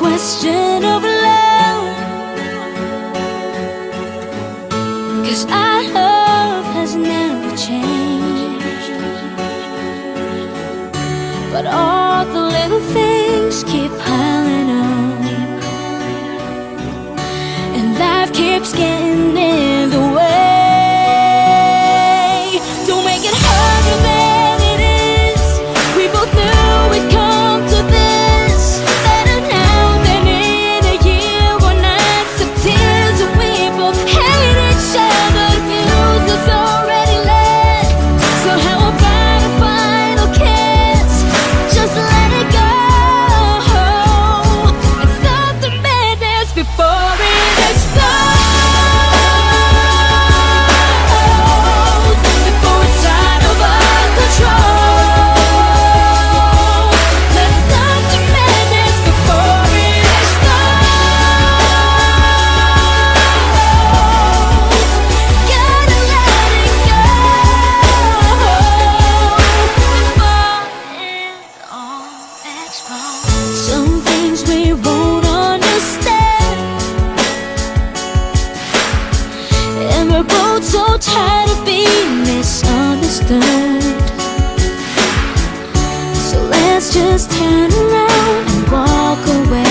question of love, 'cause our love has never changed, but all the little things keep piling up, and life keeps getting in the way. Don't make it harder than it is. We both knew we'd come to this. Better now than in a year or nights of tears. We both hate each other, fuse is already lit. So how about a final kiss? Just let it go and stop the madness before it explodes. Before it's out of our control. Let's stop the madness before it explodes. Gotta let it go before it all explodes. Some things we won't understand, and we're both so tired of being misunderstood. So let's just turn around and walk away.